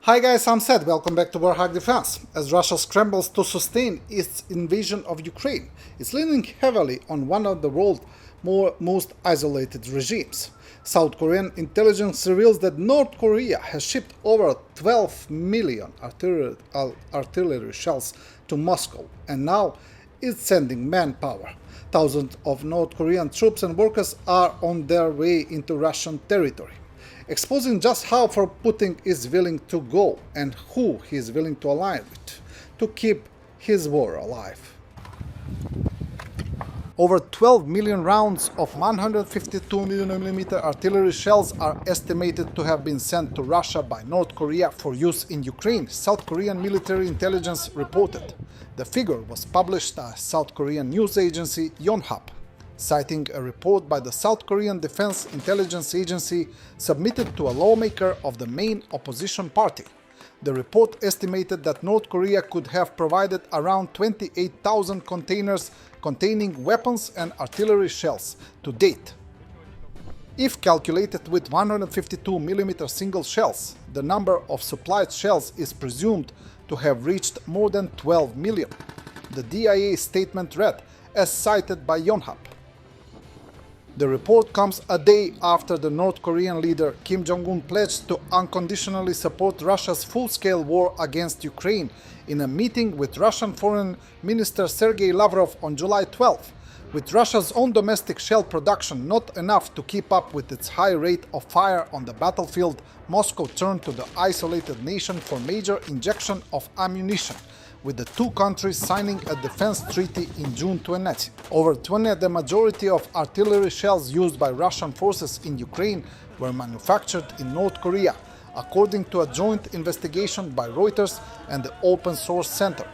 Hi guys, I'm Seth. Welcome back to Warthog Defense. As Russia scrambles to sustain its invasion of Ukraine, it's leaning heavily on one of the world's most isolated regimes. South Korean intelligence reveals that North Korea has shipped over 12 million artillery shells to Moscow, and now it's sending manpower. Thousands of North Korean troops and workers are on their way into Russian territory, exposing just how far Putin is willing to go and who he is willing to align with to keep his war alive. Over 12 million rounds of 152mm artillery shells are estimated to have been sent to Russia by North Korea for use in Ukraine, South Korean military intelligence reported. The figure was published by South Korean news agency Yonhap, citing a report by the South Korean Defense Intelligence Agency submitted to a lawmaker of the main opposition party. The report estimated that North Korea could have provided around 28,000 containers containing weapons and artillery shells to date. If calculated with 152mm single shells, the number of supplied shells is presumed to have reached more than 12 million. The DIA statement read, as cited by Yonhap. The report comes a day after the North Korean leader Kim Jong-un pledged to unconditionally support Russia's full-scale war against Ukraine in a meeting with Russian Foreign Minister Sergei Lavrov on July 12. With Russia's own domestic shell production not enough to keep up with its high rate of fire on the battlefield, Moscow turned to the isolated nation for major injection of ammunition, with the two countries signing a defense treaty in June 20. Over 20, the majority of artillery shells used by Russian forces in Ukraine were manufactured in North Korea, according to a joint investigation by Reuters and the Open Source Center.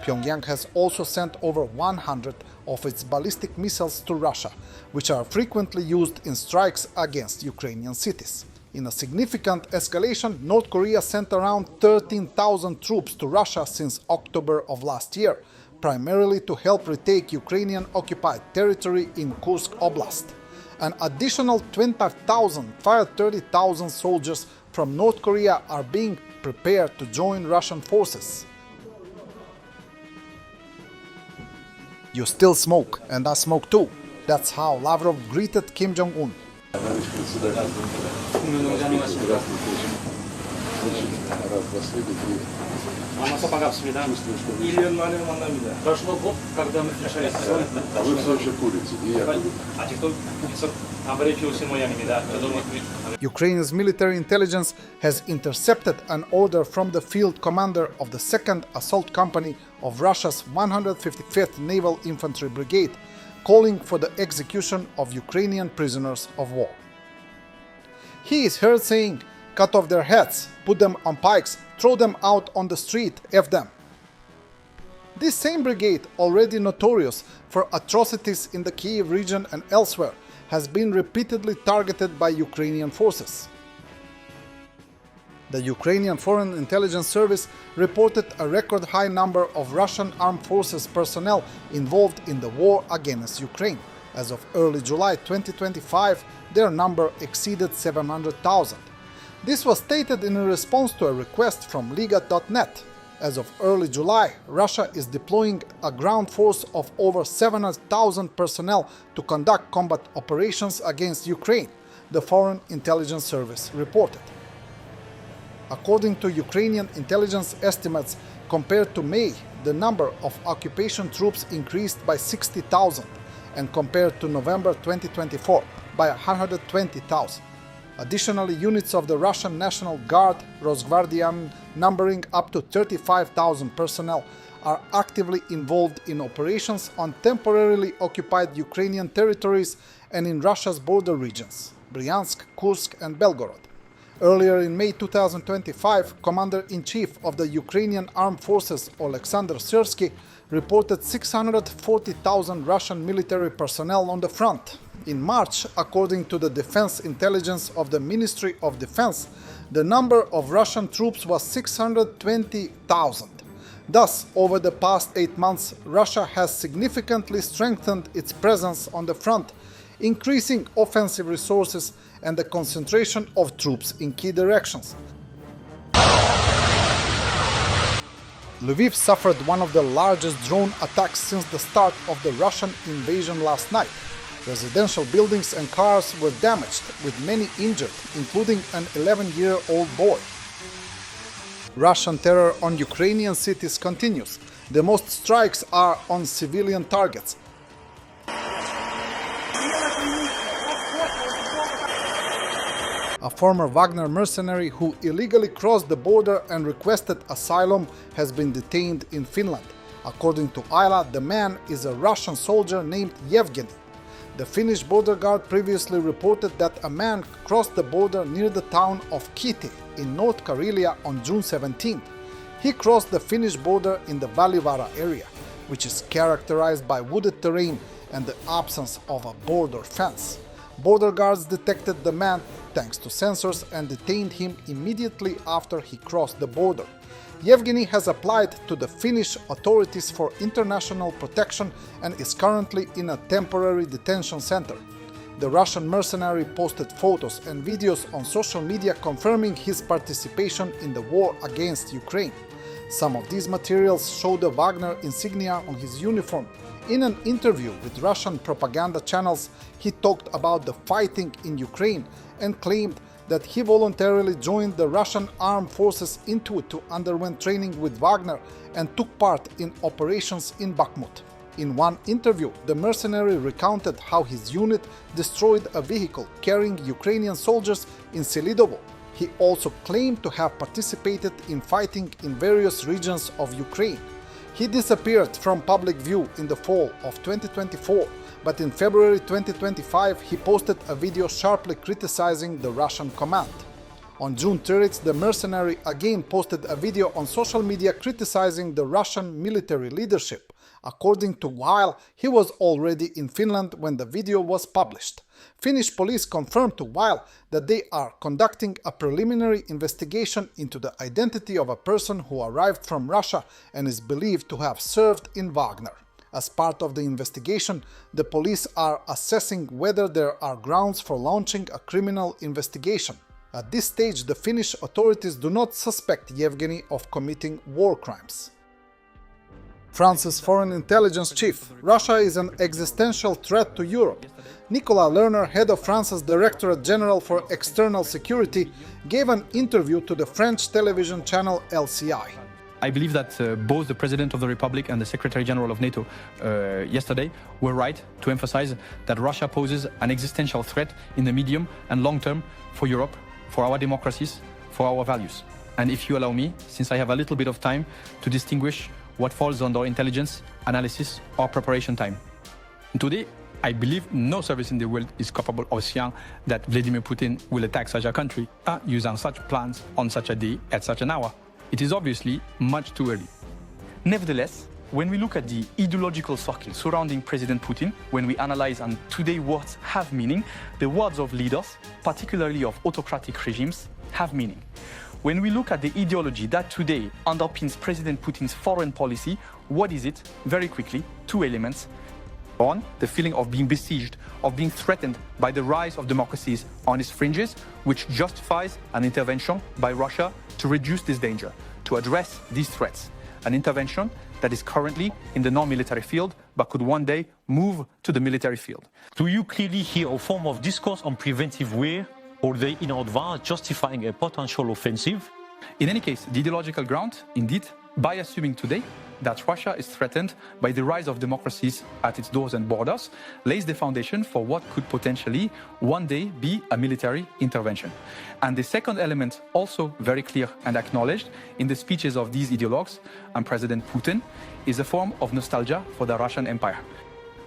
Pyongyang has also sent over 100 of its ballistic missiles to Russia, which are frequently used in strikes against Ukrainian cities. In a significant escalation, North Korea sent around 13,000 troops to Russia since October of last year, primarily to help retake Ukrainian occupied territory in Kursk Oblast. An additional 25,000 soldiers from North Korea are being prepared to join Russian forces. You still smoke, and I smoke too. That's how Lavrov greeted Kim Jong-un. 반갑습니다. 1년 만에 만납니다. Прошло год, когда мы встречались. Вы все еще курите, и я курю. 아직도 담배를 피우신 모양입니다. Ukraine's military intelligence has intercepted an order from the field commander of the 2nd Assault Company of Russia's 155th Naval Infantry Brigade, calling for the execution of Ukrainian prisoners of war. He is heard saying, "Cut off their heads, put them on pikes, throw them out on the street, F them." This same brigade, already notorious for atrocities in the Kyiv region and elsewhere, has been repeatedly targeted by Ukrainian forces. The Ukrainian Foreign Intelligence Service reported a record high number of Russian armed forces personnel involved in the war against Ukraine. As of early July 2025, their number exceeded 700,000. This was stated in response to a request from Liga.net. As of early July, Russia is deploying a ground force of over 700,000 personnel to conduct combat operations against Ukraine, the Foreign Intelligence Service reported. According to Ukrainian intelligence estimates, compared to May, the number of occupation troops increased by 60,000, and compared to November 2024 by 120,000. Additionally, units of the Russian National Guard, Rosgvardian, numbering up to 35,000 personnel, are actively involved in operations on temporarily occupied Ukrainian territories and in Russia's border regions, Bryansk, Kursk and Belgorod. Earlier in May 2025, Commander-in-Chief of the Ukrainian Armed Forces Oleksandr Syrsky reported 640,000 Russian military personnel on the front. In March, according to the defense intelligence of the Ministry of Defense, the number of Russian troops was 620,000. Thus, over the past 8 months, Russia has significantly strengthened its presence on the front, increasing offensive resources and the concentration of troops in key directions. Lviv suffered one of the largest drone attacks since the start of the Russian invasion last night. Residential buildings and cars were damaged, with many injured, including an 11-year-old boy. Russian terror on Ukrainian cities continues. The most strikes are on civilian targets. A former Wagner mercenary who illegally crossed the border and requested asylum has been detained in Finland. According to Ayla, the man is a Russian soldier named Yevgeny. The Finnish border guard previously reported that a man crossed the border near the town of Kite in North Karelia on June 17. He crossed the Finnish border in the Valivara area, which is characterized by wooded terrain and the absence of a border fence. Border guards detected the man thanks to sensors and detained him immediately after he crossed the border. Yevgeny has applied to the Finnish authorities for international protection and is currently in a temporary detention center. The Russian mercenary posted photos and videos on social media confirming his participation in the war against Ukraine. Some of these materials show the Wagner insignia on his uniform. In an interview with Russian propaganda channels, he talked about the fighting in Ukraine and claimed that he voluntarily joined the Russian armed forces into it to underwent training with Wagner and took part in operations in Bakhmut. In one interview, the mercenary recounted how his unit destroyed a vehicle carrying Ukrainian soldiers in Selidovo. He also claimed to have participated in fighting in various regions of Ukraine. He disappeared from public view in the fall of 2024, but in February 2025 he posted a video sharply criticizing the Russian command. On June 30th, the mercenary again posted a video on social media criticizing the Russian military leadership. According to Weil, he was already in Finland when the video was published. Finnish police confirmed to Weil that they are conducting a preliminary investigation into the identity of a person who arrived from Russia and is believed to have served in Wagner. As part of the investigation, the police are assessing whether there are grounds for launching a criminal investigation. At this stage, the Finnish authorities do not suspect Yevgeny of committing war crimes. France's foreign intelligence chief: Russia is an existential threat to Europe. Nicolas Lerner, head of France's Directorate General for External Security, gave an interview to the French television channel LCI. I believe that both the President of the Republic and the Secretary General of NATO yesterday were right to emphasize that Russia poses an existential threat in the medium and long term for Europe, for our democracies, for our values. And if you allow me, since I have a little bit of time, to distinguish what falls under intelligence, analysis, or preparation time. Today, I believe no service in the world is capable of saying that Vladimir Putin will attack such a country using such plans on such a day at such an hour. It is obviously much too early. Nevertheless, when we look at the ideological circle surrounding President Putin, when we analyze and today words have meaning, the words of leaders, particularly of autocratic regimes, have meaning. When we look at the ideology that today underpins President Putin's foreign policy, what is it? Very quickly, two elements. One, the feeling of being besieged, of being threatened by the rise of democracies on its fringes, which justifies an intervention by Russia to reduce this danger, to address these threats. An intervention that is currently in the non-military field, but could one day move to the military field. Do you clearly hear a form of discourse on preventive war, or they in advance justifying a potential offensive? In any case, the ideological ground, indeed, by assuming today that Russia is threatened by the rise of democracies at its doors and borders, lays the foundation for what could potentially one day be a military intervention. And the second element, also very clear and acknowledged in the speeches of these ideologues and President Putin, is a form of nostalgia for the Russian Empire.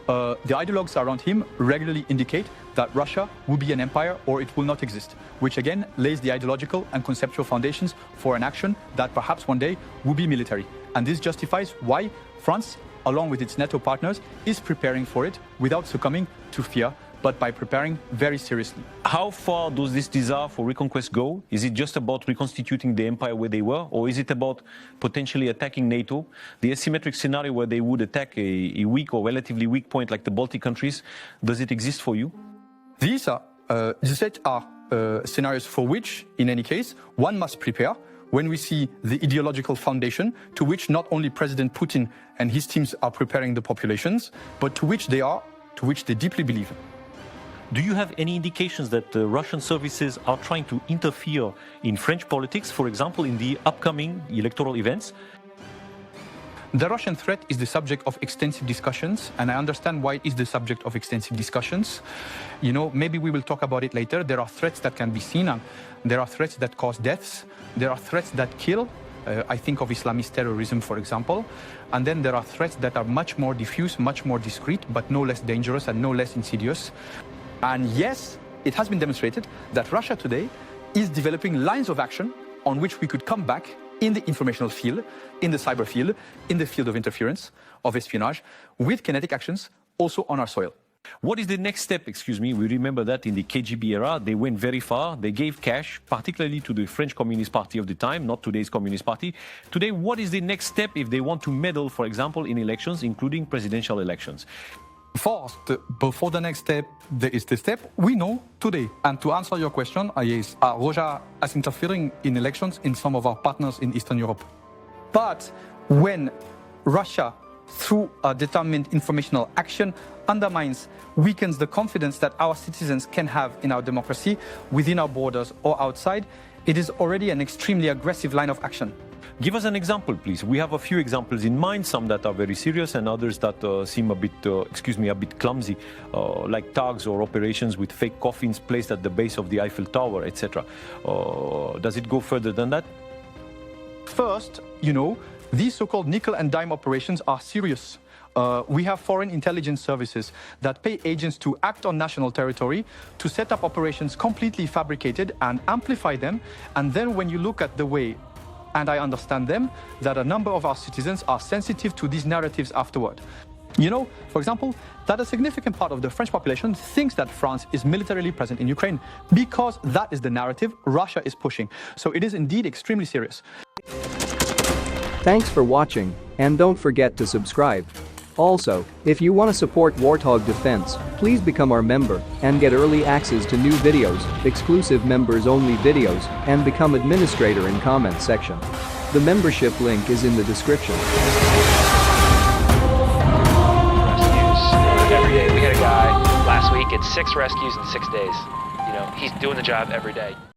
The ideologues around him regularly indicate that Russia will be an empire or it will not exist, which again lays the ideological and conceptual foundations for an action that perhaps one day will be military. And this justifies why France, along with its NATO partners, is preparing for it without succumbing to fear, but by preparing very seriously. How far does this desire for reconquest go? Is it just about reconstituting the empire where they were, or is it about potentially attacking NATO? The asymmetric scenario where they would attack a weak or relatively weak point like the Baltic countries, does it exist for you? These are scenarios for which, in any case, one must prepare when we see the ideological foundation to which not only President Putin and his teams are preparing the populations, but to which they deeply believe. Do you have any indications that Russian services are trying to interfere in French politics, for example, in the upcoming electoral events? The Russian threat is the subject of extensive discussions, and I understand why it is the subject of extensive discussions. You know, maybe we will talk about it later. There are threats that can be seen, and there are threats that cause deaths. There are threats that kill. I think of Islamist terrorism, for example. And then there are threats that are much more diffuse, much more discreet, but no less dangerous and no less insidious. And yes, it has been demonstrated that Russia today is developing lines of action on which we could come back in the informational field, in the cyber field, in the field of interference, of espionage, with kinetic actions also on our soil. What is the next step? Excuse me, we remember that in the KGB era, they went very far. They gave cash, particularly to the French Communist Party of the time, not today's Communist Party. Today, what is the next step if they want to meddle, for example, in elections, including presidential elections? First, before the next step, there is the step we know today. And to answer your question, yes, Russia is interfering in elections in some of our partners in Eastern Europe. But when Russia, through a determined informational action, undermines, weakens the confidence that our citizens can have in our democracy within our borders or outside, it is already an extremely aggressive line of action. Give us an example, please. We have a few examples in mind, some that are very serious and others that seem a bit, a bit clumsy, like tags or operations with fake coffins placed at the base of the Eiffel Tower, etc. Does it go further than that? First, you know, these so-called nickel and dime operations are serious. We have foreign intelligence services that pay agents to act on national territory, to set up operations completely fabricated and amplify them. And then when you look at the way, and I understand them, that a number of our citizens are sensitive to these narratives afterward. You know, for example, that a significant part of the French population thinks that France is militarily present in Ukraine because that is the narrative Russia is pushing. So it is indeed extremely serious. Thanks for watching, and don't forget to subscribe. Also, if you want to support Warthog Defense, please become our member and get early access to new videos, exclusive members-only videos, and become administrator in comment section. The membership link is in the description. Rescues every day. We had a guy last week at 6 rescues in 6 days. You know, he's doing the job every day.